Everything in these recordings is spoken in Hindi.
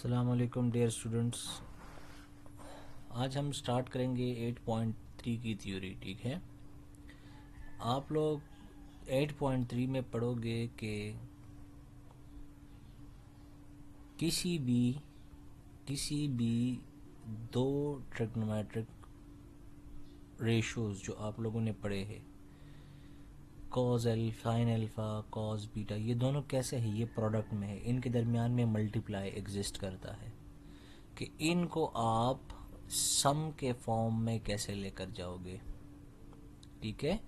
अस्सलाम वालेकुम डियर स्टूडेंट्स। आज हम स्टार्ट करेंगे 8.3 की थ्योरी। ठीक है, आप लोग 8.3 में पढ़ोगे कि किसी भी दो ट्रिग्नोमेट्रिक रेशोज़ जो आप लोगों ने पढ़े हैं, cos alpha, sine alpha, cos beta, ये दोनों कैसे है, ये प्रोडक्ट में है, इनके दरमियान में मल्टीप्लाई एग्जिस्ट करता है कि इनको आप सम के फॉर्म में कैसे लेकर जाओगे। ठीक है,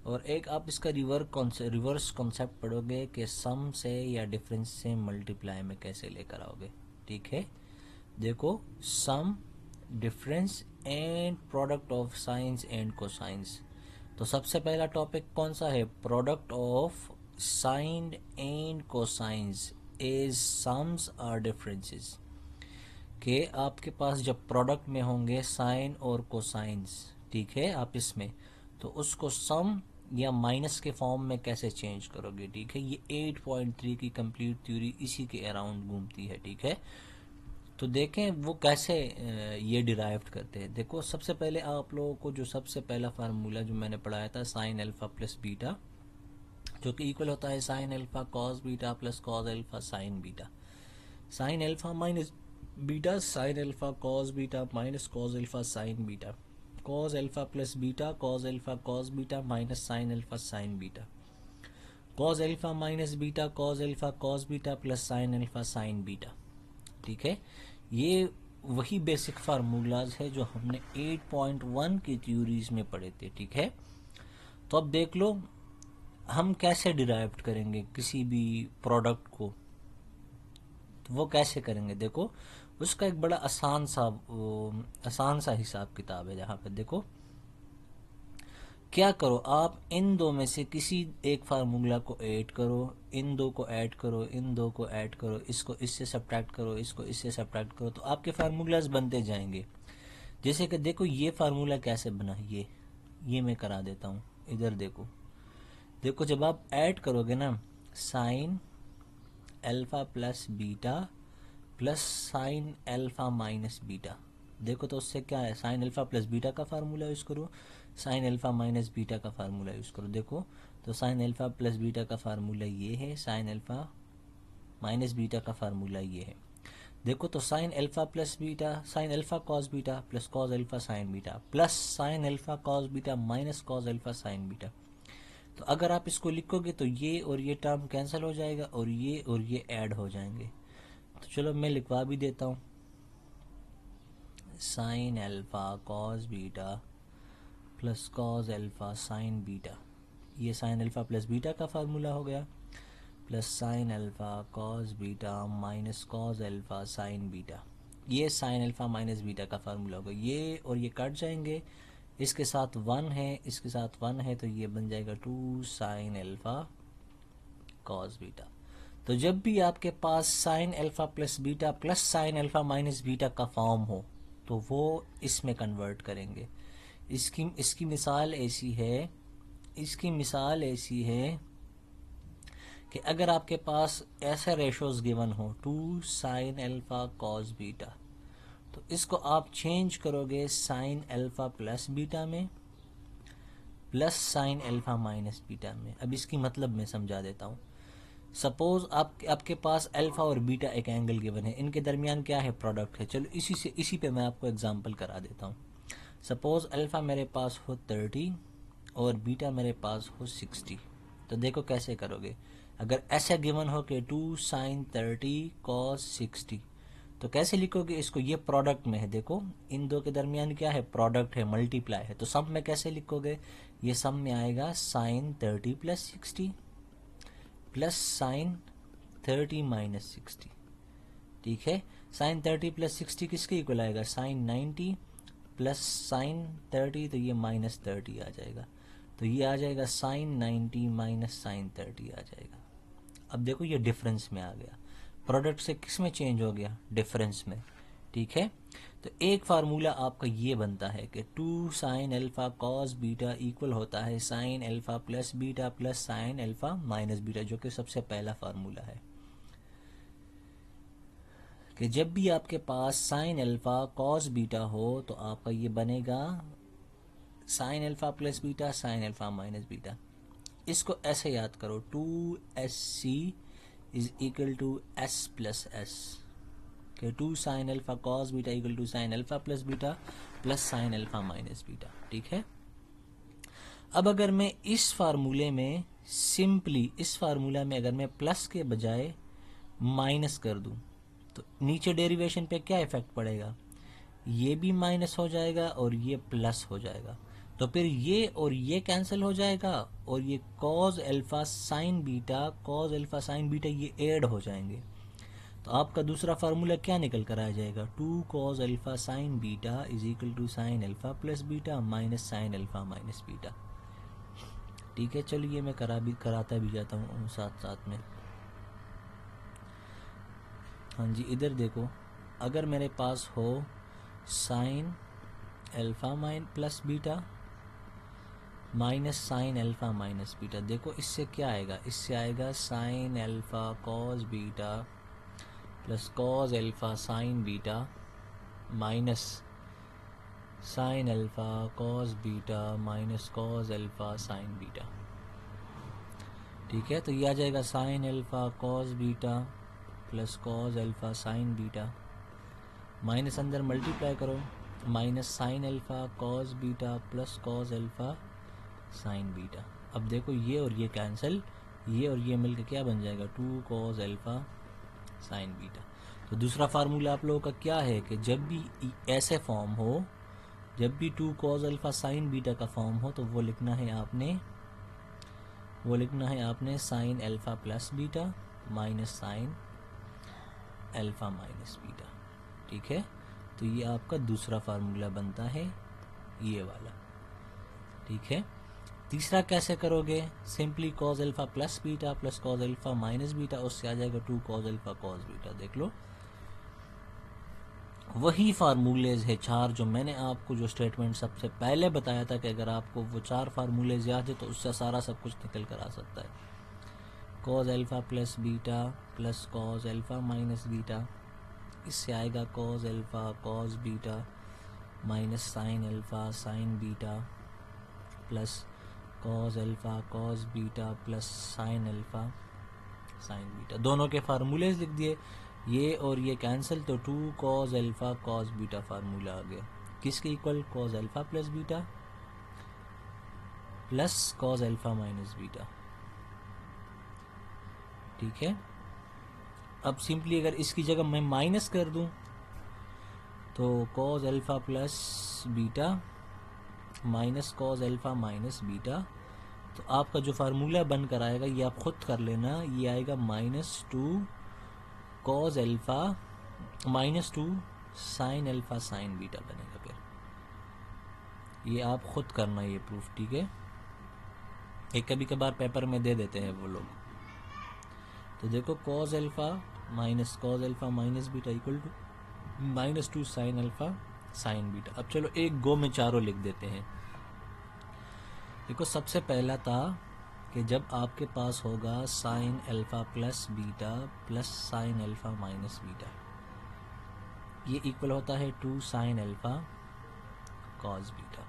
और एक आप इसका रिवर्स कॉन्सेप्ट पढ़ोगे कि सम से या डिफरेंस से मल्टीप्लाई में कैसे लेकर आओगे। ठीक है, देखो, sum, difference and product of sines and cosines. तो सबसे पहला टॉपिक कौन सा है? Product of sine and cosines is sums और डिफरेंसेस। कि आपके पास जब प्रोडक्ट में होंगे साइन और कोसाइंस, ठीक है, आप इसमें तो उसको सम या माइनस के फॉर्म में कैसे चेंज करोगे। ठीक है, ये 8.3 की कंप्लीट थ्योरी इसी के अराउंड घूमती है। ठीक है, तो देखें वो कैसे ये डिराइव करते हैं। देखो, सबसे पहले आप लोगों को जो सबसे पहला फार्मूला जो मैंने पढ़ाया था, साइन अल्फा प्लस बीटा, जो कि इक्वल होता है sign alpha cos beta plus cos alpha sine beta. Sine alpha minus beta, sine alpha cos beta minus cos alpha sine beta, cos alpha plus beta, cos alpha cos beta minus sine alpha sine beta, cos alpha minus beta, cos alpha cos beta plus sine alpha sine beta. ठीक है, ये वही बेसिक फार्मूलाज है जो हमने 8.1 की थ्योरीज में पढ़े थे। ठीक है, तो अब देख लो हम कैसे डिराइव करेंगे किसी भी प्रोडक्ट को। तो वो कैसे करेंगे, देखो उसका एक बड़ा आसान सा हिसाब किताब है, जहाँ पे देखो क्या करो, आप इन दो में से किसी एक फार्मूला को ऐड करो, इन दो को ऐड करो, इन दो को ऐड करो, इसको इससे सब्ट्रैक्ट करो, इसको इससे सब्ट्रैक्ट करो, तो आपके फार्मूलाज बनते जाएंगे। जैसे कि देखो ये फार्मूला कैसे बना, ये मैं करा देता हूँ। इधर देखो, देखो जब आप ऐड करोगे ना, sign alpha plus beta plus sine alpha minus beta, देखो तो उससे क्या है, साइन अल्फा प्लस बीटा का फार्मूला यूज़ करो, साइन अल्फा माइनस बीटा का फार्मूला यूज़ करो। देखो तो साइन अल्फा प्लस बीटा का फार्मूला ये है, साइन अल्फा माइनस बीटा का फार्मूला ये है। देखो तो sign alpha plus beta, sine alpha cos beta plus cos alpha sine beta plus sine alpha cos beta minus cos alpha sine beta. तो अगर आप इसको लिखोगे तो ये और ये टर्म कैंसिल हो जाएगा और ये ऐड हो जाएंगे। तो चलो मैं लिखवा भी देता हूँ, sign alpha cos beta plus cos alpha sine beta, ये साइन अल्फा प्लस बीटा का फार्मूला हो गया, plus sine alpha cos beta minus cos alpha sine beta, ये साइन अल्फा माइनस बीटा का फार्मूला होगा। ये और ये कट जाएंगे, इसके साथ 1 है, इसके साथ 1 है, तो ये बन जाएगा 2 साइन अल्फा कॉस बीटा। तो जब भी आपके पास sine alpha plus beta plus sine alpha minus beta का फॉर्म हो तो वो इसमें कन्वर्ट करेंगे। इसकी मिसाल ऐसी है, इसकी मिसाल ऐसी है कि अगर आपके पास ऐसे रेशोज गिवन हो 2 साइन अल्फा कॉस बीटा, तो इसको आप चेंज करोगे साइन अल्फा प्लस बीटा में plus sine alpha minus beta में। अब इसकी मतलब मैं समझा देता हूँ। सपोज आपके पास अल्फा और बीटा एक एंगल गिवन है, इनके दरमियान क्या है, प्रोडक्ट है। चलो इसी पे मैं आपको एग्जांपल करा देता हूँ। सपोज अल्फा मेरे पास हो 30 और बीटा मेरे पास हो 60। तो देखो कैसे करोगे, अगर ऐसा गिवन हो कि 2 साइन 30 कॉस 60, तो कैसे लिखोगे इसको, ये प्रोडक्ट में है। देखो इन दो के दरमियान क्या है, प्रोडक्ट है, मल्टीप्लाई है। तो सम में कैसे लिखोगे, ये सम में आएगा sine 30 plus 60 plus sine 30 minus 60। ठीक है, साइन 30 प्लस 60 किसके इक्वल आएगा, साइन 90 प्लस साइन 30, तो ये माइनस 30 आ जाएगा। तो ये आ जाएगा साइन 90 माइनस साइन 30 आ जाएगा। अब देखो ये डिफरेंस में आ गया, प्रोडक्ट से किस में चेंज हो गया, डिफरेंस में। ठीक है, तो एक फार्मूला आपका ये बनता है कि 2 sine alpha cos beta equal होता है sign alpha plus beta plus sine alpha minus beta, जो कि सबसे पहला फार्मूला है। कि जब भी आपके पास साइन अल्फा कॉस बीटा हो तो आपका ये बनेगा sine alpha plus beta sine alpha minus beta. इसको ऐसे याद करो, 2SC is equal to S plus S, कि 2 sine alpha cos beta equal to sine alpha plus beta plus sine alpha minus beta. ठीक है। अब अगर मैं इस फार्मूले में सिंपली इस फार्मूला में अगर मैं प्लस के बजाय माइनस कर दूं तो नीचे डेरिवेशन पे क्या इफेक्ट पड़ेगा, ये भी माइनस हो जाएगा और ये प्लस हो जाएगा, तो फिर ये और ये कैंसिल हो जाएगा और ये कॉज अल्फा साइन बीटा ये ऐड हो जाएंगे। तो आपका दूसरा फार्मूला क्या निकल कर आ जाएगा, 2 cos alpha sine beta is equal to sine alpha plus beta minus sine alpha minus beta. ठीक है, चलिए मैं कराता भी जाता हूँ साथ साथ में। हाँ जी, इधर देखो, अगर मेरे पास हो sign alpha plus beta minus sine alpha minus beta, देखो इससे क्या आएगा, इससे आएगा sign alpha cos beta plus cos alpha sine beta minus sine alpha cos beta minus cos alpha sine beta. ठीक है, तो ये आ जाएगा sign alpha cos beta plus cos alpha sine beta minus अंदर मल्टीप्लाई करो minus sine alpha cos beta plus cos alpha sine beta. अब देखो ये और ये कैंसिल, ये और ये मिलकर क्या बन जाएगा, 2 कॉस अल्फा साइन बीटा। तो दूसरा फार्मूला आप लोगों का क्या है कि जब भी ऐसे फॉर्म हो, जब भी 2 कॉस अल्फा साइन बीटा का फॉर्म हो तो वो लिखना है आपने sign alpha plus beta minus sine alpha minus beta. ठीक है, तो ये आपका दूसरा फार्मूला बनता है ये वाला। ठीक है, तीसरा कैसे करोगे, simply cos alpha plus beta plus cos alpha minus beta, उससे आ जाएगा 2 कॉस अल्फा कॉस बीटा। देख लो, वही फार्मूलेज है 4 जो मैंने आपको जो स्टेटमेंट सबसे पहले बताया था कि अगर आपको वो 4 फार्मूलेज याद है तो उससे सारा सब कुछ निकल कर आ सकता है। Cos alpha plus beta plus cos alpha minus beta, इससे आएगा cos alpha cos beta minus sine alpha sine beta plus cos alpha cos beta plus sine alpha sine beta. दोनों के फार्मूलेज लिख दिए, ये और ये कैंसिल, तो 2 cos alpha cos beta formula आ गया। किसके equal, cos alpha plus beta plus cos alpha minus beta. ठीक है, अब सिंपली अगर इसकी जगह मैं माइनस कर दूं तो cos alpha plus beta minus cos alpha minus beta, तो आपका जो फार्मूला बनकर आएगा ये आप खुद कर लेना, ये आएगा -2 cos alpha -2 sine alpha sine beta बनेगा। फिर ये आप खुद करना ये प्रूफ। ठीक है, एक कभी कभार पेपर में दे देते हैं वो लोग। तो देखो cos alpha minus cos alpha minus beta equal to -2 sine alpha sine beta. अब चलो एक गो में चारों लिख देते हैं। देखो सबसे पहला था कि जब आपके पास होगा sign alpha plus beta plus sine alpha minus beta, ये इक्वल होता है 2 साइन अल्फा कॉस बीटा।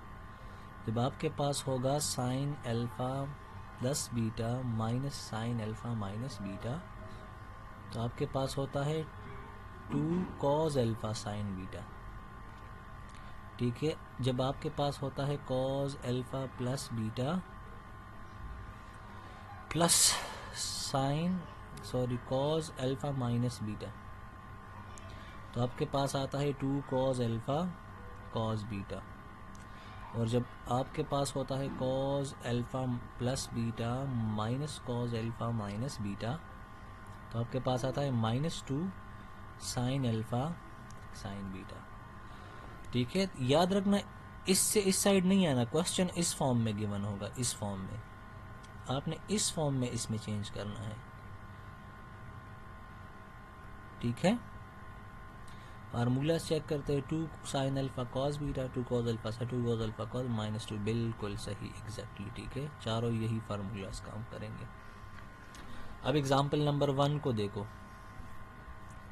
जब आपके पास होगा sign alpha plus beta minus sine alpha minus beta, तो आपके पास होता है 2 कॉस अल्फा साइन बीटा। ठीक है, जब आपके पास होता है cos alpha plus beta plus cos alpha minus beta, तो आपके पास आता है 2 कॉस अल्फा कॉस बीटा। और जब आपके पास होता है cos alpha plus beta minus cos alpha minus beta, तो आपके पास आता है -2 साइन अल्फा साइन बीटा। ठीक है, याद रखना इससे इस साइड नहीं आना, क्वेश्चन इस फॉर्म में गिवन होगा, इस फॉर्म में आपने इस फॉर्म में इसमें चेंज करना है। ठीक है, फार्मूला चेक करते हैं, 2 sine alpha cos beta 2 cos alpha से 2 कॉस अल्फा कॉस -2, बिल्कुल सही, एग्जैक्टली। ठीक है, चारों यही फार्मूलास काम करेंगे। अब एग्जाम्पल नंबर 1 को देखो,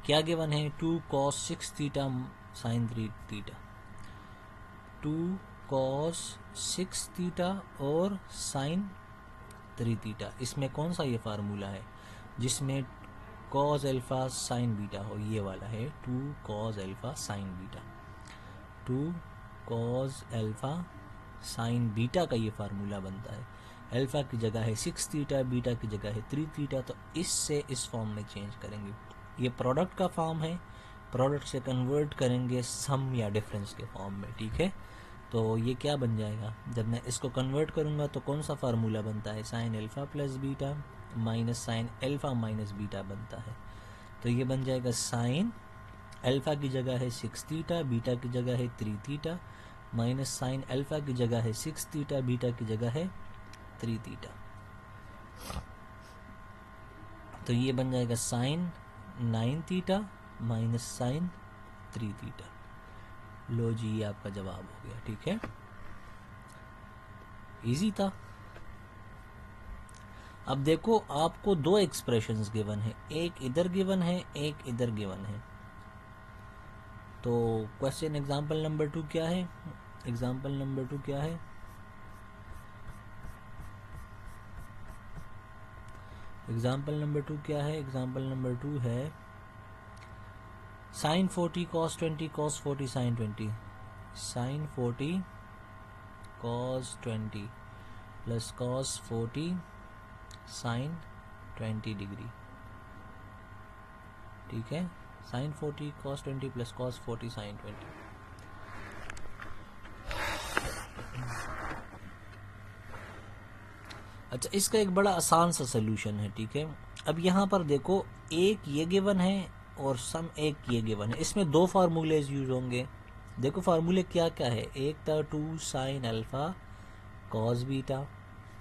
क्या गिवन है, 2 cos 6 theta sine 3 theta, 2 cos 6 theta और साइन 3 थीटा। इसमें कौन सा ये फार्मूला है जिसमें cos अल्फा साइन बीटा हो, ये वाला है 2 cos alpha sine beta, 2 cos alpha sine beta का ये फार्मूला बनता है। अल्फा की जगह है 6 थीटा, बीटा की जगह है 3 थीटा, तो इससे इस फॉर्म में चेंज करेंगे। ये प्रोडक्ट का फॉर्म है, प्रोडक्ट से कन्वर्ट करेंगे सम या डिफरेंस के फॉर्म में, ठीक है। तो ये क्या बन जाएगा, जब मैं इसको कन्वर्ट करूँगा तो कौन सा फार्मूला बनता है, sign alpha plus beta minus sine alpha minus beta बनता है। तो ये बन जाएगा साइन अल्फा की जगह है 6 थीटा, बीटा की जगह है 3 थीटा, माइनस साइन अल्फा की जगह है 6 थीटा, बीटा की जगह है 3 थीटा। तो ये बन जाएगा sine 9 theta minus sine 3 theta. लो जी, ये आपका जवाब हो गया, ठीक है। इजी था। अब देखो, आपको दो एक्सप्रेशंस गिवन है, एक इधर गिवन है, एक इधर गिवन है। तो क्वेश्चन एग्जांपल नंबर 2 क्या है, एग्जांपल नंबर 2 क्या है, एग्जांपल नंबर 2 क्या है, एग्जांपल नंबर 2 है sine 40 cos 20 cos 40 sine 20, sine 40 cos 20 plus cos 40 sine 20 degree, ठीक है। Sine 40 cos 20 plus cos 40 sine 20। अच्छा, इसका एक बड़ा आसान सा सोल्यूशन है, ठीक है। अब यहाँ पर देखो, एक ये गिवन है और सम एक ये गिवन है, इसमें दो फार्मूलेज यूज होंगे। देखो फार्मूले क्या क्या है, एक था 2 साइन अल्फा कॉस बीटा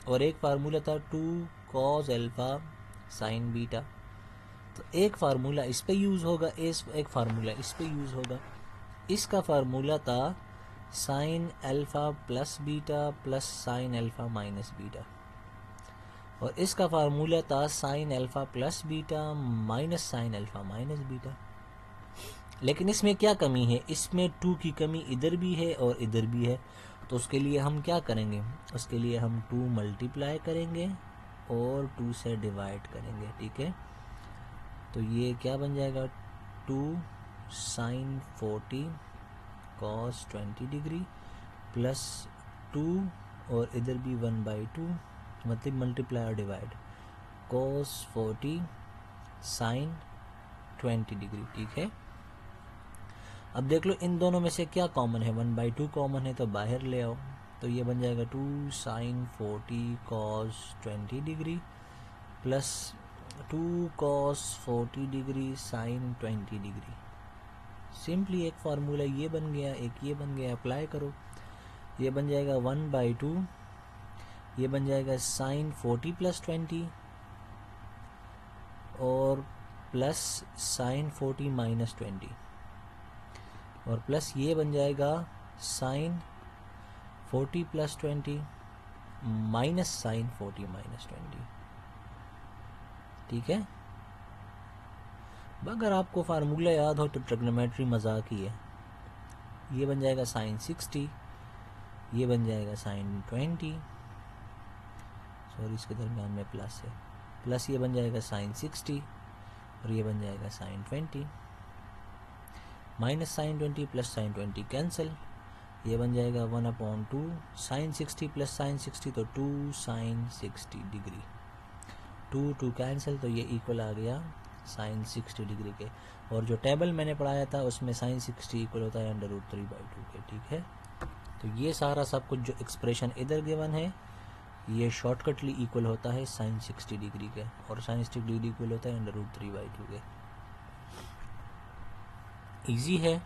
और एक फार्मूला था 2 कॉस अल्फा साइन बीटा। तो एक फार्मूला इस पे यूज होगा, एक फार्मूला इस पे यूज होगा। इसका फार्मूला था sign alpha plus beta plus sine alpha minus beta, और इसका फार्मूला था sign alpha plus beta minus sine alpha minus beta. लेकिन इसमें क्या कमी है, इसमें 2 की कमी इधर भी है और इधर भी है। तो उसके लिए हम क्या करेंगे, उसके लिए हम 2 मल्टीप्लाई करेंगे और 2 से डिवाइड करेंगे, ठीक है। तो ये क्या बन जाएगा, 2 साइन 40 कॉस 20 डिग्री प्लस 2 और इधर भी 1/2, मतलब मल्टीप्लाई और डिवाइड, cos 40 साइन 20 डिग्री, ठीक है। अब देख लो इन दोनों में से क्या कॉमन है, 1/2 कॉमन है, तो बाहर ले आओ। तो ये बन जाएगा 2 sine 40 cos 20 degree plus 2 cos 40 degree sine 20 degree. Simply एक फार्मूला ये बन गया, एक ये बन गया, अप्लाई करो। ये बन जाएगा 1/2, ये बन जाएगा साइन 40 प्लस 20 और प्लस साइन 40 माइनस 20, और प्लस ये बन जाएगा sine 40 plus 20 minus sine 40 minus 20, ठीक है। अगर आपको फार्मूला याद हो तो ट्रिग्नोमेट्री मजाक ही है। ये बन जाएगा साइन 60, ये बन जाएगा साइन 20, सॉरी इसके दरमियान में प्लस है, प्लस ये बन जाएगा साइन 60 और ये बन जाएगा sine 20, minus sine 20 plus sine 20 cancel, ये बन जाएगा 1/2 साइन 60 प्लस साइन 60, तो 2 साइन 60 डिग्री, 2 कैंसिल, तो ये इक्वल आ गया साइन 60 डिग्री के। और जो टेबल मैंने पढ़ाया था उसमें साइन 60 इक्वल होता है √3/2 के, ठीक है। तो ये सारा सब कुछ जो एक्सप्रेशन इधर गिवन है ये शॉर्टकटली इक्वल होता है साइन 60 डिग्री के, और साइन 60 डिग्री इक्वल होता है √3/2 के। इजी है,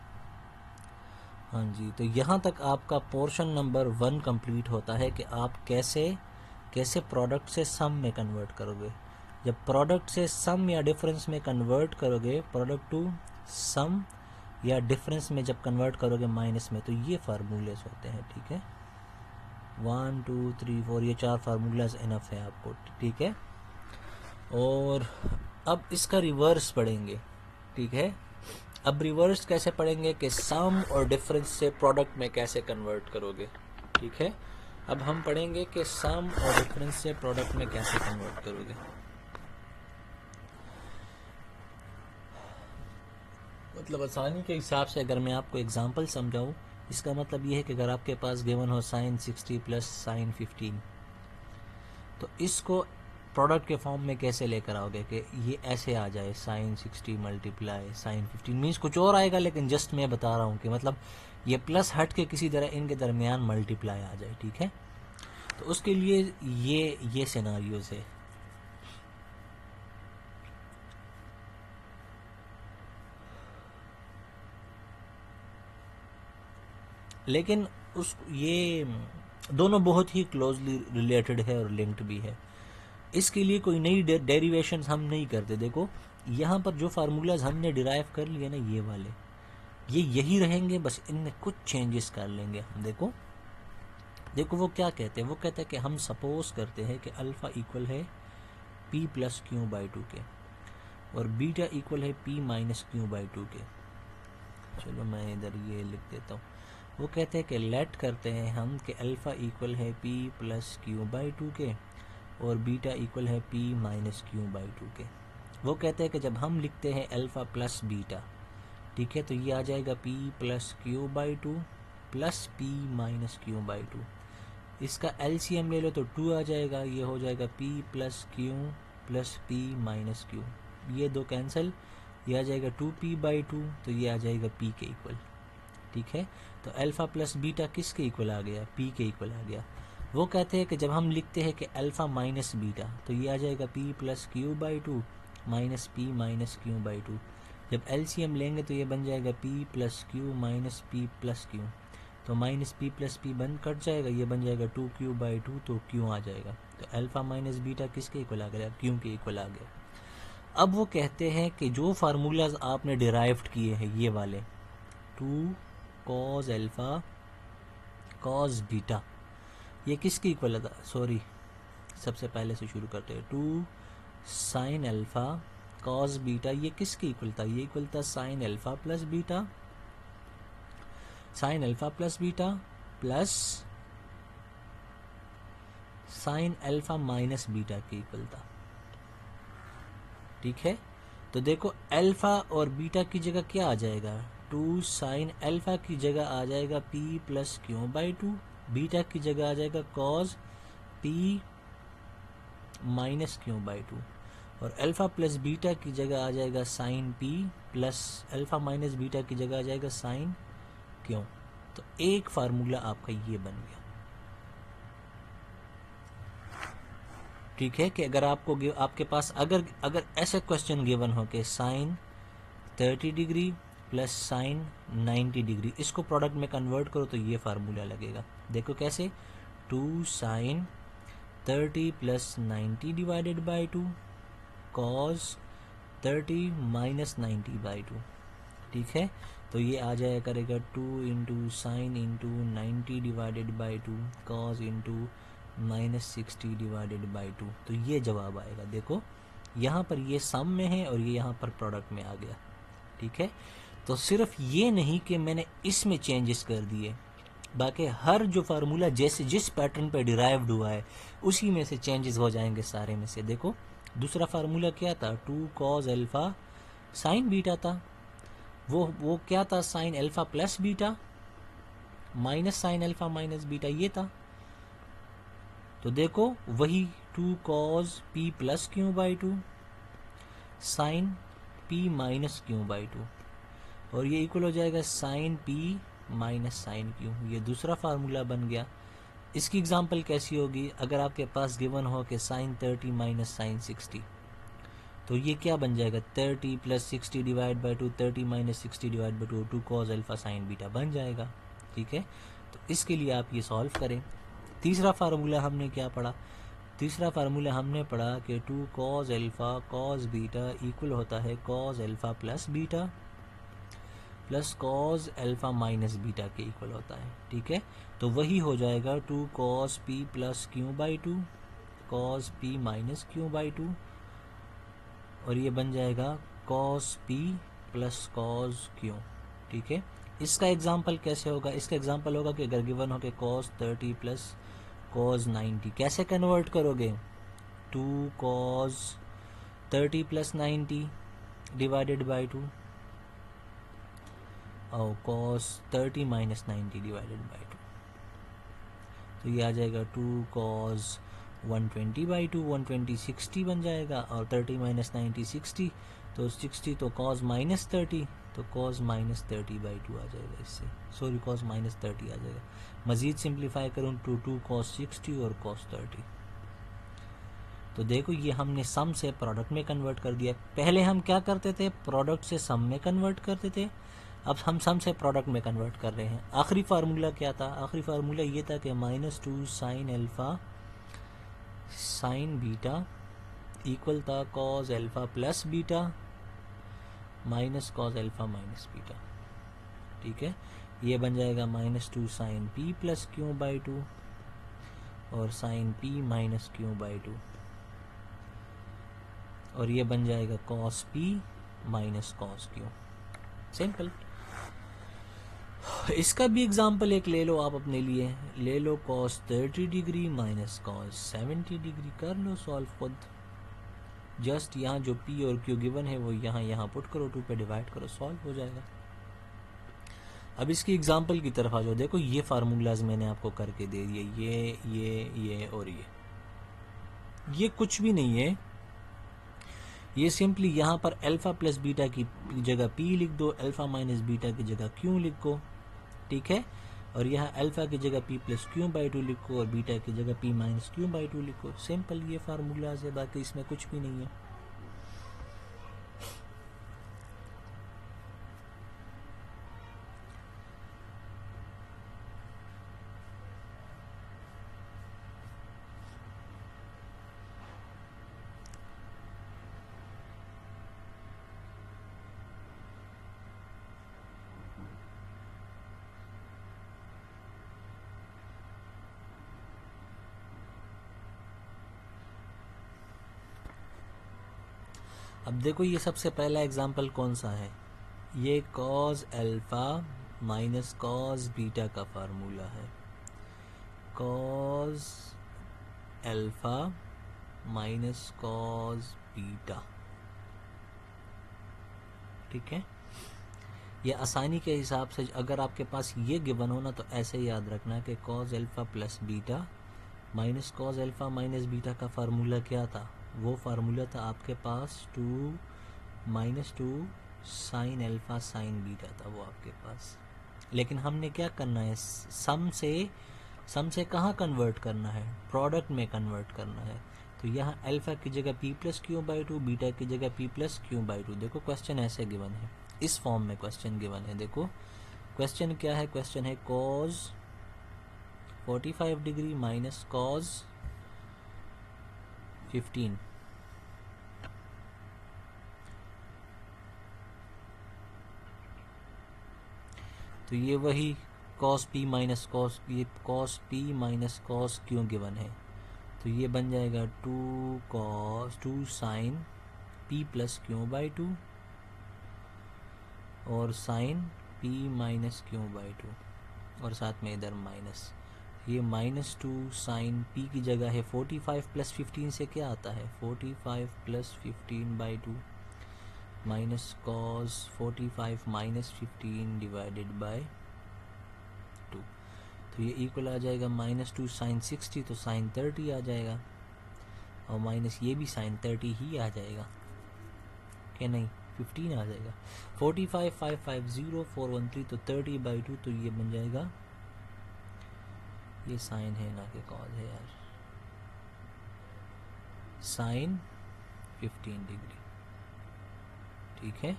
हाँ जी। तो यहाँ तक आपका पोर्शन नंबर 1 कंप्लीट होता है कि आप कैसे प्रोडक्ट से सम में कन्वर्ट करोगे। जब प्रोडक्ट से सम या डिफरेंस में कन्वर्ट करोगे, प्रोडक्ट टू सम या डिफरेंस में जब कन्वर्ट करोगे माइनस में, तो ये फार्मूलेस होते हैं, ठीक है। 1 2 3 4 ये 4 फार्मूलाज इनफ है आपको, ठीक है। और अब इसका रिवर्स पढ़ेंगे, ठीक है। अब रिवर्स कैसे पढ़ेंगे कि सम और डिफरेंस से प्रोडक्ट में कैसे कन्वर्ट करोगे, ठीक है। अब हम पढ़ेंगे कि सम और डिफरेंस से प्रोडक्ट में कैसे कन्वर्ट करोगे। मतलब आसानी के हिसाब से अगर मैं आपको एग्जांपल समझाऊं, इसका मतलब ये है कि अगर आपके पास गिवन हो साइन 60 प्लस साइन 15, तो इसको प्रोडक्ट के फॉर्म में कैसे लेकर आओगे कि ये ऐसे आ जाए साइन 60 मल्टीप्लाई साइन 15, मीन्स कुछ और आएगा, लेकिन जस्ट मैं बता रहा हूँ कि मतलब ये प्लस हट के किसी तरह इनके दरमियान मल्टीप्लाई आ जाए, ठीक है। तो उसके लिए ये सिनारियोज है। लेकिन उस ये दोनों बहुत ही क्लोजली रिलेटेड है और लिंक्ड भी है। इसके लिए कोई नई डेरिवेशंस हम नहीं करते। देखो यहाँ पर जो फार्मूलाज हमने डिराइव कर लिए ना, ये वाले ये यही रहेंगे, बस इनमें कुछ चेंजेस कर लेंगे हम। देखो वो क्या कहते हैं, वो कहते हैं कि हम सपोज करते हैं कि अल्फ़ा इक्वल है p प्लस क्यू बाई 2 के और बीटा इक्वल है p माइनस क्यू बाई 2 के। चलो मैं इधर ये लिख देता हूँ। वो कहते हैं कि लेट करते हैं हम कि अल्फ़ा इक्वल है p प्लस क्यू बाई 2 के और बीटा इक्वल है p माइनस क्यू बाई 2 के। वो कहते हैं कि जब हम लिखते हैं अल्फ़ा प्लस बीटा, ठीक है, तो ये आ जाएगा p plus Q by 2 plus p minus Q by 2। इसका एलसीएम ले लो तो 2 आ जाएगा, ये हो जाएगा p plus Q plus p minus Q, ये दो कैंसिल, ये आ जाएगा 2p बाई 2, तो ये आ जाएगा p के इक्वल, ठीक है। तो अल्फ़ा प्लस बीटा किसके इक्वल आ गया, p के इक्वल आ गया। वो कहते हैं कि जब हम लिखते हैं कि अल्फ़ा माइनस बीटा, तो ये आ जाएगा p plus Q by 2 minus p minus Q by 2। जब एलसीएम लेंगे तो ये बन जाएगा p plus Q minus p plus Q, तो माइनस p प्लस p बन कट जाएगा, ये बन जाएगा 2q बाई 2, तो q आ जाएगा। तो अल्फ़ा माइनस बीटा किसके इक्वल आ गया, q के इक्वल आ गया। अब वो कहते हैं कि जो फार्मूलाज आपने डिराइव्ड किए हैं ये वाले 2 कॉस अल्फ़ा कॉस बीटा, ये किसके इक्वल था, सॉरी सबसे पहले से शुरू करते हैं। 2 साइन अल्फ़ा कॉस बीटा, ये किसके इक्वल था, ये इक्वल था sine alpha plus beta, sign alpha plus beta plus sign alpha minus beta के इक्वल था, ठीक है। तो देखो अल्फ़ा और बीटा की जगह क्या आ जाएगा, 2 साइन अल्फ़ा की जगह आ जाएगा p plus Q by 2, beta की जगह आ जाएगा cos p minus Q by 2, और अल्फ़ा प्लस बीटा की जगह आ जाएगा sine p plus alpha minus beta की जगह आ जाएगा साइन क्यू। तो एक फार्मूला आपका ये बन गया, ठीक है। कि अगर आपको आपके पास अगर ऐसे क्वेश्चन गिवन हो कि sine 30 degree plus sine 90 degree, इसको प्रोडक्ट में कन्वर्ट करो तो ये फार्मूला लगेगा। देखो कैसे, 2 sine 30 plus 90 divided by 2 cos 30 minus 90 by 2, ठीक है। तो ये आ जाया करेगा 2 into sine into 90 divided by 2 cos into minus 60 divided by 2, तो ये जवाब आएगा। देखो यहाँ पर ये सम में है और ये यहाँ पर प्रोडक्ट में आ गया, ठीक है। तो सिर्फ ये नहीं कि मैंने इसमें चेंजेस कर दिए, बाकी हर जो फार्मूला जैसे जिस पैटर्न पे डिराइव्ड हुआ है उसी में से चेंजेस हो जाएंगे सारे में से। देखो दूसरा फार्मूला क्या था, 2 कॉस अल्फ़ा साइन बीटा था, वो क्या था, sine alpha plus beta minus sine alpha minus beta, ये था। तो देखो वही 2 cos p plus Q by 2 sine p minus Q by 2, और ये इक्वल हो जाएगा sine p minus sine Q, ये दूसरा फार्मूला बन गया। इसकी एग्जांपल कैसी होगी, अगर आपके पास गिवन हो कि साइन 30 माइनस साइन 60, तो ये क्या बन जाएगा, 30 plus 60 divide by 2, 30 minus 60 divide by 2, 2 cos alpha sine beta बन जाएगा, ठीक है। तो इसके लिए आप ये सॉल्व करें। तीसरा फार्मूला हमने क्या पढ़ा, तीसरा फार्मूला हमने पढ़ा कि 2 cos alpha cos beta equal होता है cos alpha plus beta plus cos alpha minus beta के इक्वल होता है, ठीक है। तो वही हो जाएगा 2 cos p plus Q by 2 cos p minus Q by 2, और ये बन जाएगा cos p plus cos Q. ठीक है, इसका एग्जाम्पल कैसे होगा? इसका एग्जाम्पल होगा कि अगर गिवन हो कि कॉस 30 प्लस कॉज 90, कैसे कन्वर्ट करोगे? 2 कॉज 30 प्लस 90 डिवाइडेड बाई 2 और कॉस 30 माइनस 90 डिवाइडेड बाई 2, तो ये आ जाएगा 2 कॉज 120 बाई 2, 120 60 बन जाएगा, और 30 माइनस 90 60, तो 60 तो कॉज माइनस 30, तो कॉज माइनस 30 बाई 2 आ जाएगा इससे, सॉरी कॉज माइनस 30 आ जाएगा। मज़ीद सिंप्लीफाई करूँ तो 2 कॉस 60 और कॉस 30। तो देखो ये हमने सम से प्रोडक्ट में कन्वर्ट कर दिया। पहले हम क्या करते थे? प्रोडक्ट से सम में कन्वर्ट करते थे, अब हम सम से प्रोडक्ट में कन्वर्ट कर रहे हैं। आखिरी फार्मूला क्या था? आखिरी फार्मूला ये था कि -2 sine alpha sine beta equal था cos alpha plus beta minus cos alpha minus beta. ठीक है, ये बन जाएगा -2 sine P plus Q by 2 और sine P minus Q by 2, और ये बन जाएगा cos P minus cos Q. Simple. इसका भी एग्जाम्पल एक ले लो आप अपने लिए, ले लो cos 30 degree minus cos 70 degree, कर लो सॉल्व खुद। जस्ट यहाँ जो पी और क्यू गिवन है वो यहाँ पुट करो, 2 पे डिवाइड करो, सॉल्व हो जाएगा। अब इसकी एग्जाम्पल की तरफ आ जाओ। देखो ये फार्मूलाज मैंने आपको करके दे दिए, ये और ये कुछ भी नहीं है, ये सिंपली यहाँ पर अल्फ़ा प्लस बीटा की जगह पी लिख दो, अल्फ़ा माइनस बीटा की जगह क्यू लिखो। ठीक है, और यहाँ अल्फ़ा की जगह पी प्लस क्यू बाई 2 लिखो और बीटा की जगह पी माइनस क्यू बाई 2 लिखो। सिंपल ये फार्मूलाज है, बाकी इसमें कुछ भी नहीं है। अब देखो ये सबसे पहला एग्जाम्पल कौन सा है? ये cause alpha minus cos beta का फार्मूला है। Cause alpha minus cos beta. ठीक है, ये आसानी के हिसाब से अगर आपके पास ये गिवन हो ना तो ऐसे याद रखना कि cause alpha plus beta minus cos alpha minus beta का फार्मूला क्या था? वो फार्मूला था आपके पास 2 साइन अल्फ़ा साइन बीटा था वो आपके पास। लेकिन हमने क्या करना है? सम से कहाँ कन्वर्ट करना है? प्रोडक्ट में कन्वर्ट करना है। तो यहाँ अल्फ़ा की जगह P plus Q by 2, beta की जगह पी प्लस क्यू बाई 2। देखो क्वेश्चन ऐसे गिवन है, इस फॉर्म में क्वेश्चन गिवन है। देखो क्वेश्चन क्या है? क्वेश्चन है कॉज 45 डिग्री माइनस कॉज 15। तो ये वही कॉस पी माइनस कॉस, ये cos P minus cos Q given है, तो ये बन जाएगा 2 sine P plus Q by 2 और sine P minus Q by 2 और साथ में इधर माइनस। ये -2 साइन पी की जगह है 45 प्लस 15 से क्या आता है? 45 plus 15 by 2 minus cos 45 minus 15 divided by 2। तो ये इक्वल आ जाएगा -2 साइन 60, तो साइन 30 आ जाएगा, और माइनस ये भी साइन 30 ही आ जाएगा, क्या नहीं 15 आ जाएगा। 45 550 413, तो 30 बाई 2, तो ये बन जाएगा, ये साइन है ना कि कॉस है यार, साइन 15 डिग्री। ठीक है,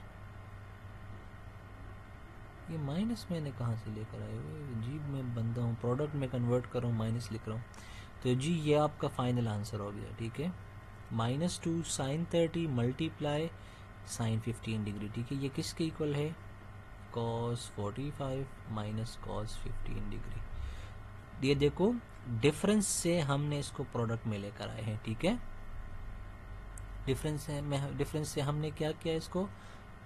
ये माइनस मैंने कहाँ से लेकर आए हुए? जी मैं बंदा हूँ, प्रोडक्ट में कन्वर्ट कर रहा हूँ, माइनस लिख रहा हूँ। तो जी ये आपका फाइनल आंसर हो गया। ठीक है, -2 साइन 30 मल्टीप्लाई साइन 15 डिग्री। ठीक है, ये किसके इक्वल है? Cos 45 minus cos 15 degree. ये देखो डिफरेंस से हमने इसको प्रोडक्ट में लेकर आए हैं। ठीक है, डिफरेंस से हमने क्या किया? इसको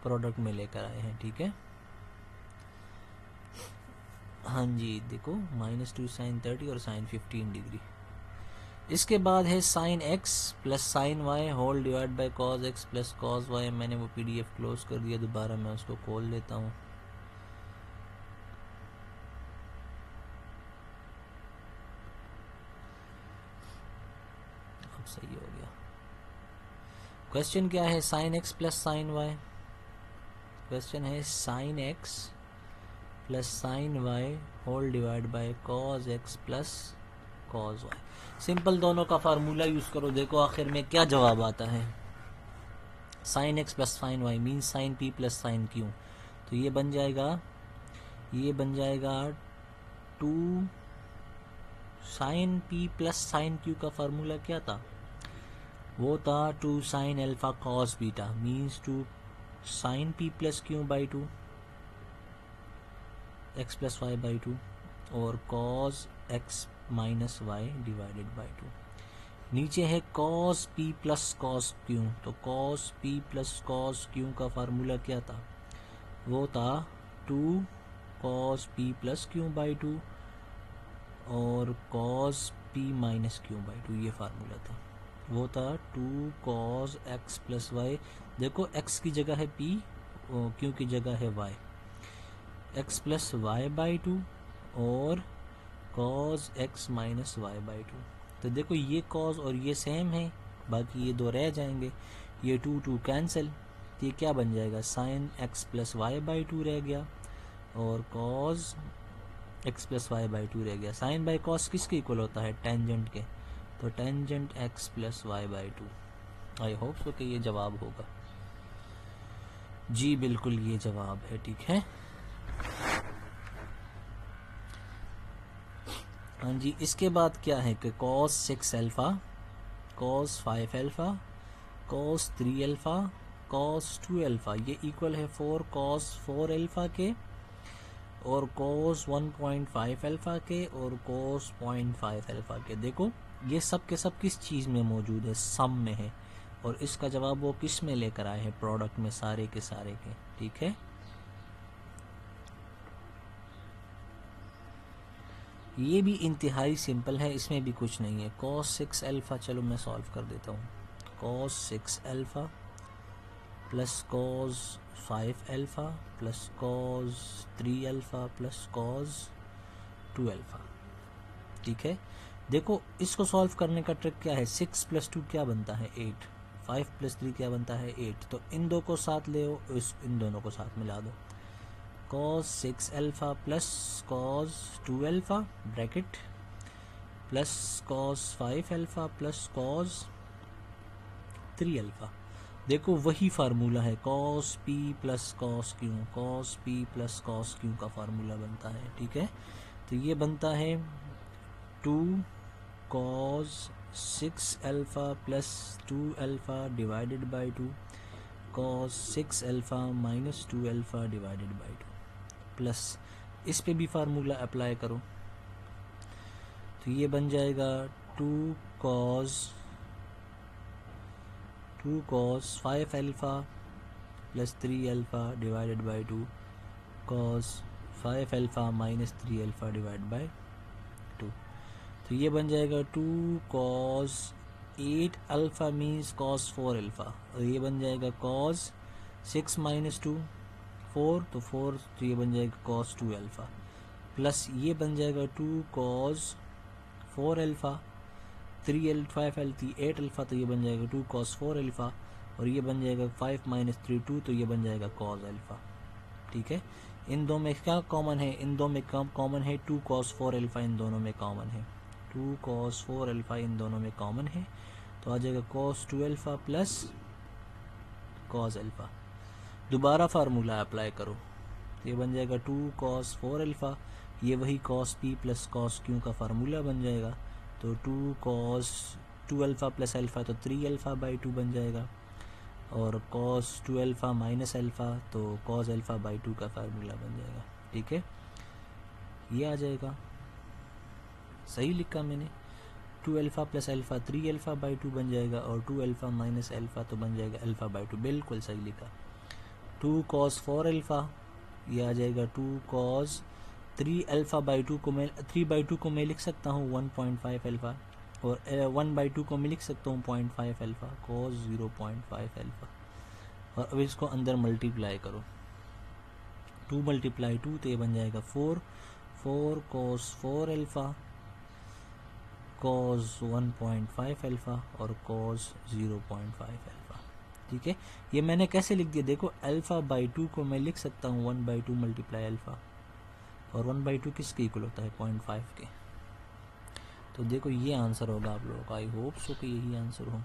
प्रोडक्ट में लेकर आए हैं, ठीक है। हाँ जी, देखो -2 साइन 30 और साइन 15 डिग्री। इसके बाद है sine x plus sine Y whole divide by cos x plus cos Y. मैंने वो PDF क्लोज कर दिया, दोबारा मैं उसको खोल लेता हूँ। अब सही हो गया। क्वेश्चन क्या है, sine x plus sine y. Question है sine x plus sine Y whole divide by cos x plus cos y. Simple, दोनों का फार्मूला यूज करो, देखो आखिर में क्या जवाब आता है। Sine x plus sine Y means sine p plus sine q, तो ये बन जाएगा 2 sine p plus sine q का फार्मूला क्या था, वो था 2 sine alpha cos beta means 2 sine p plus q by 2 x plus Y by 2 और cos x minus Y divided by 2। नीचे है cos p plus cos q, तो cos p plus cos q का फार्मूला क्या था, वो था 2 cos p plus q by 2 और cos p minus q by 2, ये फार्मूला था। वो था 2 कॉस x प्लस वाई, देखो x की जगह है p, q की जगह है y, x plus Y by 2 और cos x minus Y by 2। तो देखो ये कॉस और ये सेम है, बाकी ये दो रह जाएंगे, ये 2 कैंसिल, तो ये क्या बन जाएगा, sine x plus Y by 2 रह गया और cos x plus Y by 2 रह गया। साइन बाई कॉस किसके इक्वल होता है, टेंजेंट के, तो tangent x plus Y by 2। I hope so कि ये जवाब होगा। जी बिल्कुल ये जवाब है, ठीक है। हाँ जी, इसके बाद क्या है कि cos 6 alpha, cos 5 alpha, cos 3 alpha, cos 2 alpha, ये इक्वल है 4 cos 4 अल्फ़ा के और cos 1.5 अल्फ़ा के और cos 0.5 अल्फ़ा के। देखो ये सब के सब किस चीज़ में मौजूद है, सम में है, और इसका जवाब वो किस में लेकर आए हैं, प्रोडक्ट में, सारे के सारे के, ठीक है। ये भी इंतहाई सिंपल है, इसमें भी कुछ नहीं है। cos 6 अल्फ़ा, चलो मैं सॉल्व कर देता हूँ। cos 6 alpha plus cos 5 alpha plus cos 3 alpha plus cos 2 alpha, ठीक है। देखो इसको सॉल्व करने का ट्रिक क्या है, 6 प्लस 2 क्या बनता है 8, 5 प्लस 3 क्या बनता है 8, तो इन दो को साथ ले आओ, इन दोनों को साथ मिला दो। cos 6 alpha plus cos 2 alpha bracket plus cos 5 alpha plus cos 3 alpha. देखो वही फार्मूला है, cos p plus cos q, cos p plus cos q का फार्मूला बनता है, ठीक है। तो ये बनता है 2 cos 6 alpha plus 2 alpha divided by 2 cos 6 alpha minus 2 alpha divided by 2 plus इस पे भी फार्मूला अप्लाई करो, तो ये बन जाएगा 2 cos 5 alpha plus 3 alpha divided by 2 cos 5 alpha minus 3 alpha divide by 2, तो ये बन जाएगा 2 cos 8 alpha means cos 4 alpha, और ये बन जाएगा cos 6 माइनस 2 4, तो 4, तो ये बन जाएगा cos 2 अल्फ़ा प्लस ये बन जाएगा 2 cos 4 अल्फ़ा 3 अल्फ़ा 8 अल्फ़ा, तो ये बन जाएगा 2 cos 4 अल्फ़ा, और ये बन जाएगा 5 माइनस 3 2, तो ये बन जाएगा cos अल्फ़ा, ठीक है। इन दो में क्या कॉमन है, इन दो में कॉमन है 2 cos 4 अल्फ़ा, इन दोनों में कॉमन है 2 cos 4 अल्फ़ा, इन दोनों में कॉमन है, तो आ जाएगा cos 2 alpha plus cos alpha. दोबारा फार्मूला अप्लाई करो, ये बन जाएगा 2 cos 4 अल्फ़ा, ये वही cos p plus cos q का फार्मूला बन जाएगा, तो 2 cos 2 अल्फ़ा प्लस अल्फ़ा तो 3 अल्फ़ा बाई 2 बन जाएगा, और cos 2 अल्फ़ा माइनस अल्फ़ा तो cos अल्फ़ा बाई 2 का फार्मूला बन जाएगा, ठीक है। ये आ जाएगा, सही लिखा मैंने, 2 alpha plus alpha 3 alpha by 2 बन जाएगा, और 2 अल्फ़ा माइनस अल्फ़ा तो बन जाएगा अल्फ़ा बाई 2, बिल्कुल सही लिखा। 2 cos 4 अल्फ़ा, ये आ जाएगा 2 cos 3 अल्फ़ा बाई 2 को मैं 3/2 को मैं लिख सकता हूँ 1.5 अल्फ़ा, और 1/2 को मैं लिख सकता हूँ 0.5 अल्फ़ा, cos 0.5 अल्फ़ा। और अब इसको अंदर मल्टीप्लाई करो, 2 × 2 तो ये बन जाएगा 4 cos 4 अल्फ़ा, cos 1.5 अल्फ़ा और cos 0.5 अल्फ़ा। ठीक है, ये मैंने कैसे लिख दिया देखो, अल्फ़ा बाई 2 को मैं लिख सकता हूँ 1/2 × अल्फ़ा, और 1/2 किसके इक्वल होता है 0.5 के। तो देखो ये आंसर होगा आप लोगों का, आई होप सो कि यही आंसर हो।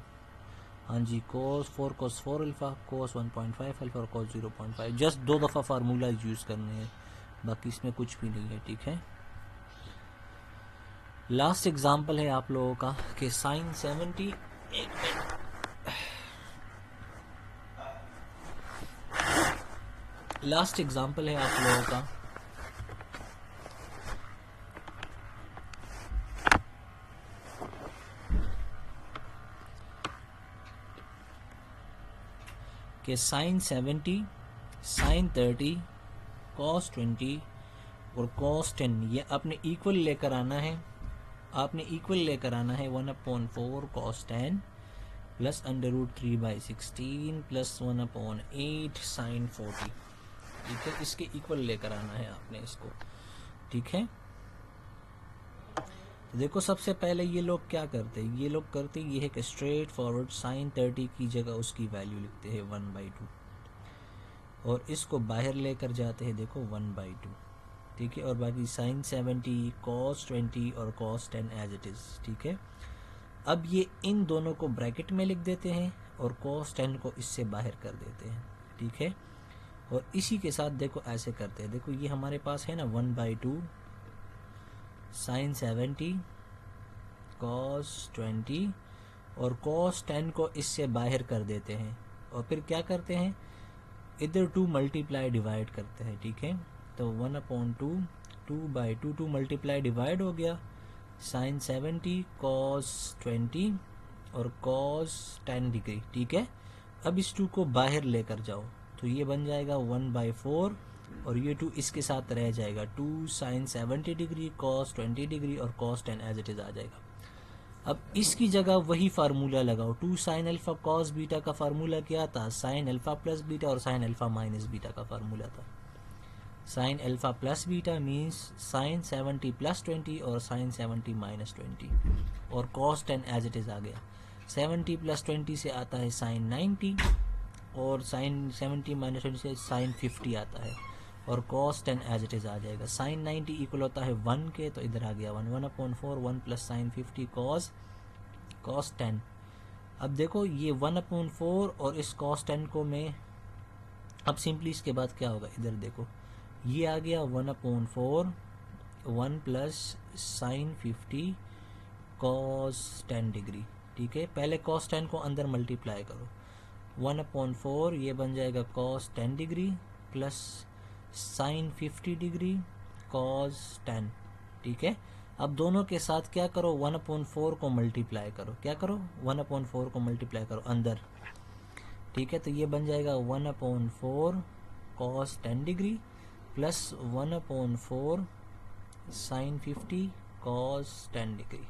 हाँ जी,4 cos 4 अल्फ़ा, cos 1.5 अल्फ़ा और cos 0.5। जस्ट 2 दफ़ा फार्मूला यूज़ करने हैं, बाकी इसमें कुछ भी नहीं है। ठीक है, लास्ट एग्जाम्पल है आप लोगों का कि साइन 70, लास्ट एग्जाम्पल है आप लोगों का कि साइन 70, साइन 30, cos 20 और cos 10 ये आपने इक्वल लेकर आना है, आपने इक्वल लेकर आना है 1/4 cos 10 प्लस √3/16 प्लस 1/8 साइन 40। ठीक है, इसके इक्वल लेकर आना है आपने इसको। ठीक है, तो देखो सबसे पहले ये लोग क्या करते हैं, ये लोग करते ये है कि स्ट्रेट फॉरवर्ड साइन 30 की जगह उसकी वैल्यू लिखते हैं 1/2, और इसको बाहर लेकर जाते हैं देखो 1/2। ठीक है, और बाकी साइन 70, cos 20 और cos 10 एज इट इज़। ठीक है, अब ये इन दोनों को ब्रैकेट में लिख देते हैं और cos 10 को इससे बाहर कर देते हैं। ठीक है, और इसी के साथ देखो ऐसे करते हैं, देखो ये हमारे पास है ना 1/2 साइन 70 cos 20 और cos 10 को इससे बाहर कर देते हैं, और फिर क्या करते हैं, इधर 2 मल्टीप्लाई डिवाइड करते हैं। ठीक है, तो 1/2 2/2 2 मल्टीप्लाई डिवाइड हो गया, साइन 70 cos 20 और cos 10 डिग्री। ठीक है, अब इस 2 को बाहर लेकर जाओ तो ये बन जाएगा 1/4, और ये 2 इसके साथ रह जाएगा, 2 साइन 70 डिग्री cos 20 डिग्री और cos 10 एज इट इज़ आ जाएगा। अब इसकी जगह वही फार्मूला लगाओ, 2 साइन अल्फ़ा cos बीटा का फार्मूला क्या था, साइन अल्फ़ा प्लस बीटा और साइन अल्फ़ा माइनस बीटा का फार्मूला था। Sine alpha plus beta means sign 70 + 20 और साइन 70 - 20, और cos 10 एज इट इज़ आ गया। 70 + 20 से आता है साइन 90, और साइन 70 - 20 से साइन 50 आता है, और cos 10 एज इट इज़ आ जाएगा। साइन 90 इक्वल होता है 1 के, तो इधर आ गया 1 1/4 1 प्लस साइन 50 cos 10। अब देखो ये 1/4 और इस cos 10 को मैं, अब सिंपली इसके बाद क्या होगा, इधर देखो ये आ गया 1/4 1 प्लस साइन 50 cos 10 डिग्री। ठीक है, पहले cos 10 को अंदर मल्टीप्लाई करो, 1/4 ये बन जाएगा cos 10 degree plus sign 50 degree cos 10। ठीक है, अब दोनों के साथ क्या करो, 1/4 को मल्टीप्लाई करो, क्या करो 1/4 को मल्टीप्लाई करो अंदर। ठीक है, तो ये बन जाएगा 1/4 cos 10 degree plus 1/4 sine 50 cos 10 degree.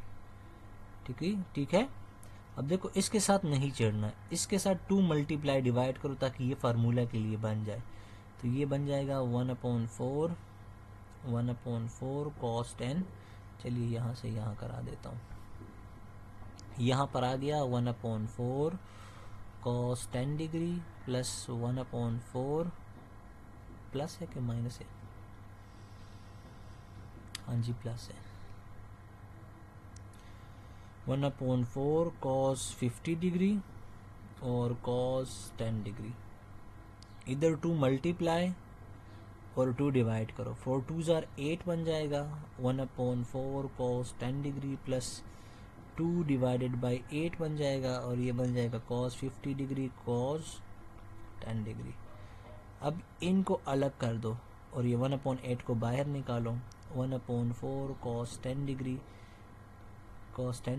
ठीक है, अब देखो इसके साथ नहीं चढ़ना है, इसके साथ 2 मल्टीप्लाई डिवाइड करो ताकि ये फार्मूला के लिए बन जाए। तो ये बन जाएगा 1/4 cos 10। चलिए यहाँ से यहाँ करा देता हूँ, यहाँ पर आ गया 1/4 cos 10 डिग्री प्लस 1/4 प्लस है कि माइनस है, हाँ जी प्लस है, 1/4 cos 50 डिग्री और cos 10 डिग्री, इधर 2 मल्टीप्लाई और 2 डिवाइड करो, 4 2s are 8 बन जाएगा, 1/4 cos 10 degree plus 2 divided by 8 बन जाएगा, और ये बन जाएगा cos 50 डिग्री cos 10 डिग्री। अब इनको अलग कर दो और ये 1/8 को बाहर निकालो, 1/4 cos 10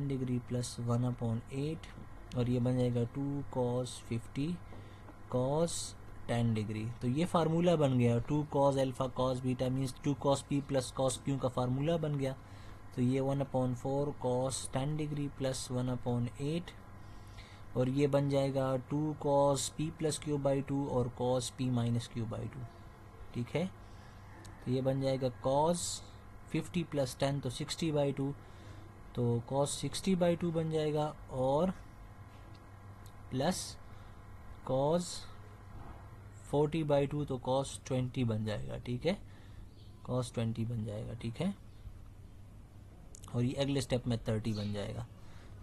डिग्री प्लस 1/8, और ये बन जाएगा 2 cos 50 cos 10 डिग्री। तो ये फार्मूला बन गया 2 cos alpha cos beta means 2 cos p plus cos q का फार्मूला बन गया। तो ये 1/4 cos 10 डिग्री प्लस 1/8 और ये बन जाएगा 2 cos p plus q by 2 और cos p minus q by 2। ठीक है, तो ये बन जाएगा cos 50 प्लस 10 तो 60 बाई 2, तो cos 60 बाई 2 बन जाएगा और प्लस cos 40 बाई 2 तो cos 20 बन जाएगा। ठीक है, cos 20 बन जाएगा। ठीक है, और ये अगले स्टेप में 30 बन जाएगा।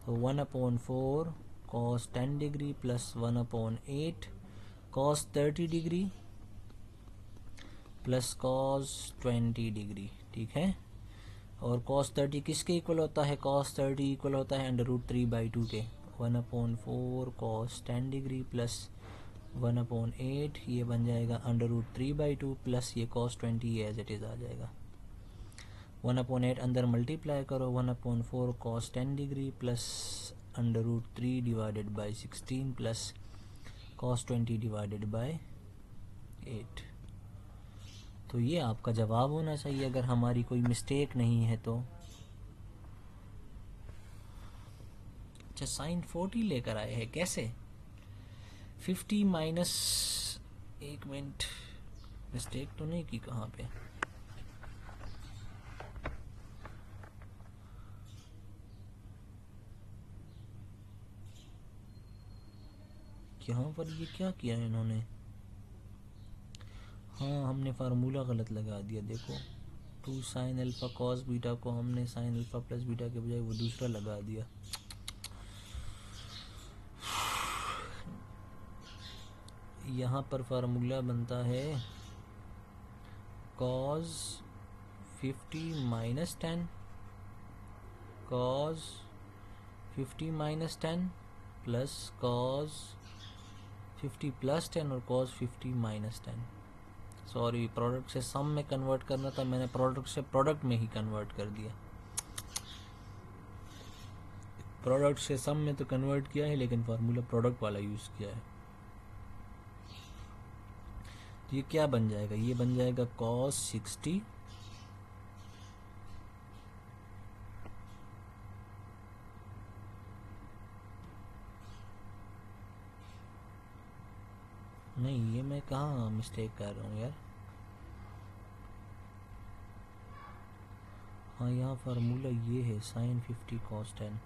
तो 1/4 cos 10 degree plus 1/8 cos 30 degree plus cos 20 degree. ठीक है, और cos 30 किसके इक्वल होता है? cos 30 इक्वल होता है √3/2 के। 1/4 cos 10 डिग्री प्लस 1/8 ये बन जाएगा √3/2 प्लस ये cos 20 ये एज इट इज़ आ जाएगा। 1/8 अंदर मल्टीप्लाई करो 1/4 cos 10 degree plus √3 divided by 16 plus cos 20 divided by 8। तो ये आपका जवाब होना चाहिए अगर हमारी कोई मिस्टेक नहीं है तो। अच्छा, साइन 40 लेकर आए हैं, कैसे? 50 माइनस, एक मिनट, मिस्टेक तो नहीं की कहाँ पे? यहाँ पर ये क्या किया इन्होंने? हाँ, हमने फार्मूला गलत लगा दिया। देखो 2 साइन अल्फ़ा कॉस बीटा को हमने साइन अल्फ़ा प्लस बीटा के बजाय वो दूसरा लगा दिया। यहाँ पर फार्मूला बनता है cos 50 minus 10 cos 50 minus 10 plus cos 50 plus 10 और cos 50 माइनस 10। सॉरी, प्रोडक्ट से सम में कन्वर्ट करना था, मैंने प्रोडक्ट से प्रोडक्ट में ही कन्वर्ट कर दिया। प्रोडक्ट से सम में तो कन्वर्ट किया है लेकिन फार्मूला प्रोडक्ट वाला यूज़ किया है। तो ये क्या बन जाएगा? ये बन जाएगा cos 60 नहीं, ये मैं कहाँ मिस्टेक कर रहा हूँ यार। हाँ, यहाँ फार्मूला ये है साइन 50 cos 10।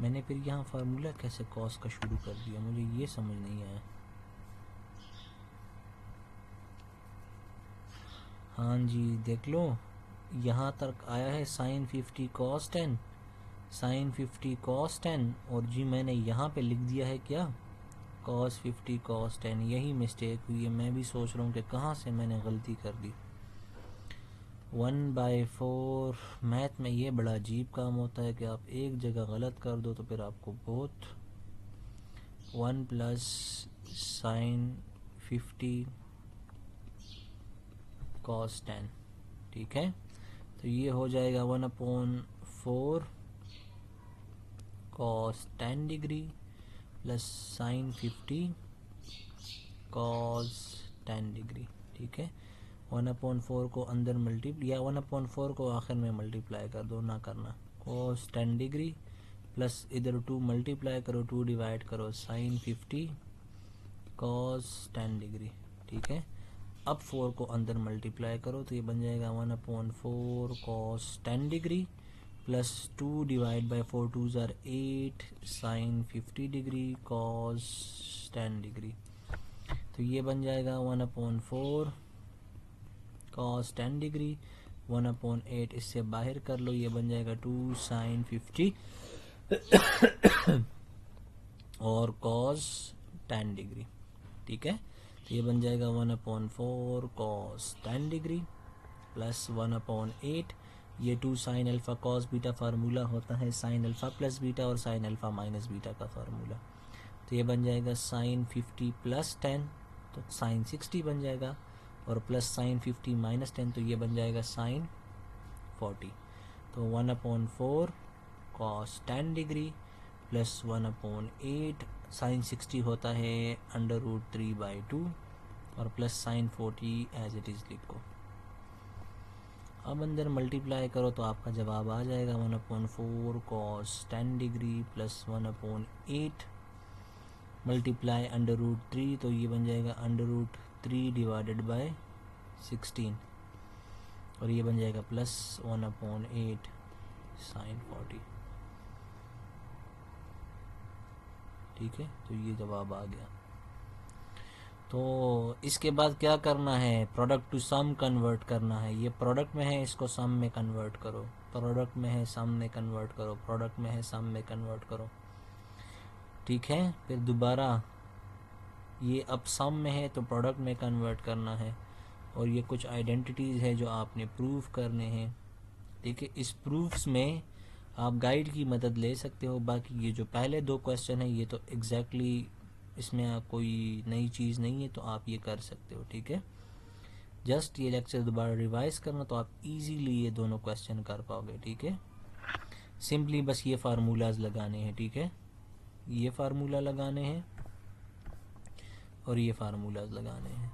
मैंने फिर यहाँ फार्मूला कैसे cos का शुरू कर दिया, मुझे ये समझ नहीं आया। हाँ जी, देख लो, यहाँ तक आया है साइन 50 cos 10, साइन 50 cos 10 और जी मैंने यहाँ पे लिख दिया है क्या? cos 50 cos 10। यही मिस्टेक हुई है। मैं भी सोच रहा हूँ कि कहाँ से मैंने गलती कर दी। 1/4 मैथ में ये बड़ा अजीब काम होता है कि आप एक जगह गलत कर दो तो फिर आपको बहुत 1 प्लस साइन 50 cos 10। ठीक है, तो ये हो जाएगा 1/4 cos 10 degree plus sign 50 cos 10 degree. ठीक है, 1/4 को अंदर मल्टीप्लाई या 1/4 को आखिर में मल्टीप्लाई कर दो, ना करना। cos 10 डिग्री प्लस इधर 2 मल्टीप्लाई करो, 2 डिवाइड करो, साइन 50 cos 10 डिग्री। ठीक है, अब 4 को अंदर मल्टीप्लाई करो तो ये बन जाएगा 1/4 cos 10 degree plus 2 divide by 4 2s आर 8 साइन 50 डिग्री cos 10 डिग्री। तो ये बन जाएगा 1/4 cos 10 डिग्री 1/8 इससे बाहर कर लो, ये बन जाएगा 2 साइन 50 और cos 10 डिग्री। ठीक है, तो ये बन जाएगा 1/4 cos 10 डिग्री प्लस 1/8 ये 2 sine alpha cos beta formula होता है साइन अल्फ़ा प्लस बीटा और साइन अल्फ़ा माइनस बीटा का फार्मूला। तो ये बन जाएगा साइन 50 प्लस 10 तो साइन 60 बन जाएगा और प्लस साइन 50 माइनस 10 तो ये बन जाएगा साइन 40। तो 1/4 cos 10 डिग्री प्लस 1/8 साइन 60 होता है √3/2 और plus sine 40 as it is लिखो। अब अंदर मल्टीप्लाई करो तो आपका जवाब आ जाएगा 1/4 cos 10 डिग्री प्लस 1/8 मल्टीप्लाई √3, तो ये बन जाएगा √3 डिवाइडेड बाय 16 और ये बन जाएगा प्लस 1/8 साइन 40। ठीक है, तो ये जवाब आ गया। तो इसके बाद क्या करना है, प्रोडक्ट टू सम कन्वर्ट करना है। ये प्रोडक्ट में है, इसको सम में कन्वर्ट करो, प्रोडक्ट में है सम में कन्वर्ट करो, प्रोडक्ट में है सम में कन्वर्ट करो। ठीक है, फिर दोबारा ये अब सम में है तो प्रोडक्ट में कन्वर्ट करना है और ये कुछ आइडेंटिटीज़ है जो आपने प्रूफ करने हैं। ठीक है, इस प्रूफ्स में आप गाइड की मदद ले सकते हो। बाकी ये जो पहले 2 क्वेश्चन है ये तो एग्जैक्टली इसमें कोई नई चीज़ नहीं है, तो आप ये कर सकते हो। ठीक है, जस्ट ये लेक्चर दोबारा रिवाइज करना तो आप इजीली ये दोनों क्वेश्चन कर पाओगे। ठीक है, सिंपली बस ये फार्मूलाज लगाने हैं। ठीक है, ये फार्मूला लगाने हैं और ये फार्मूलाज लगाने हैं।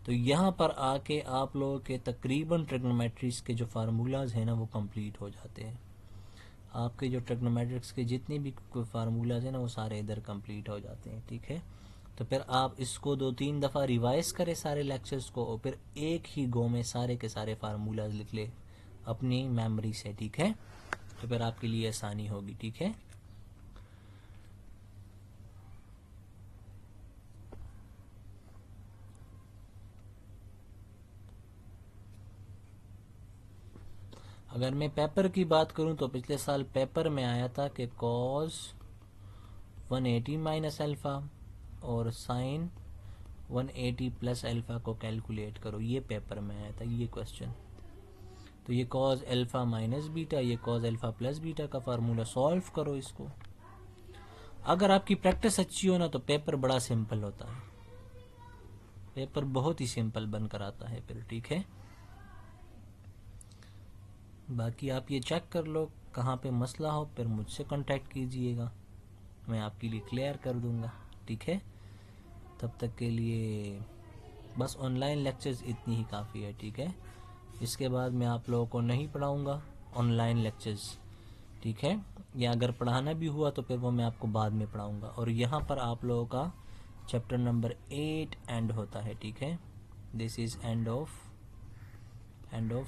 तो यहाँ पर आके आप लोगों के तकरीबन ट्रिग्नोमेट्रिक्स के जो फार्मूलाज हैं ना वो कंप्लीट हो जाते हैं। आपके जो ट्रिग्नोमेट्रिक्स के जितने भी फार्मूलाज हैं ना वो सारे इधर कंप्लीट हो जाते हैं। ठीक है, तो फिर आप इसको 2-3 दफ़ा रिवाइज करें सारे लेक्चर्स को और फिर एक ही गो में सारे के सारे फार्मूलाज लिख ले अपनी मेमोरी से। ठीक है, तो फिर आपके लिए आसानी होगी। ठीक है, अगर मैं पेपर की बात करूं तो पिछले साल पेपर में आया था कि cos 180 माइनस अल्फ़ा और साइन 180 प्लस अल्फ़ा को कैलकुलेट करो। ये पेपर में आया था ये क्वेश्चन। तो ये cos अल्फ़ा माइनस बीटा, ये cos अल्फ़ा प्लस बीटा का फार्मूला सॉल्व करो इसको। अगर आपकी प्रैक्टिस अच्छी हो ना तो पेपर बड़ा सिंपल होता है, पेपर बहुत ही सिंपल बनकर आता है फिर। ठीक है, बाकी आप ये चेक कर लो कहाँ पे मसला हो फिर मुझसे कांटेक्ट कीजिएगा, मैं आपके लिए क्लियर कर दूंगा। ठीक है, तब तक के लिए बस ऑनलाइन लेक्चर्स इतनी ही काफ़ी है। ठीक है, इसके बाद मैं आप लोगों को नहीं पढ़ाऊंगा ऑनलाइन लेक्चर्स। ठीक है, या अगर पढ़ाना भी हुआ तो फिर वो मैं आपको बाद में पढ़ाऊंगा। और यहाँ पर आप लोगों का चैप्टर नंबर 8 एंड होता है। ठीक है, this is end of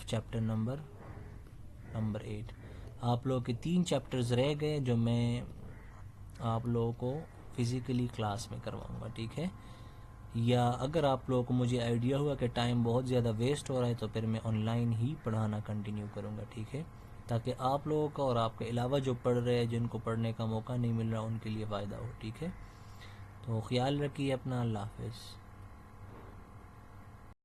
chapter number 8। आप लोगों के 3 चैप्टर्स रह गए जो मैं आप लोगों को फिज़िकली क्लास में करवाऊंगा। ठीक है, या अगर आप लोगों को मुझे आइडिया हुआ कि टाइम बहुत ज़्यादा वेस्ट हो रहा है तो फिर मैं ऑनलाइन ही पढ़ाना कंटिन्यू करूंगा। ठीक है, ताकि आप लोगों का और आपके अलावा जो पढ़ रहे हैं जिनको पढ़ने का मौका नहीं मिल रहा उनके लिए फ़ायदा हो। ठीक है, तो ख्याल रखिए अपना, अल्लाह हाफ़िज़।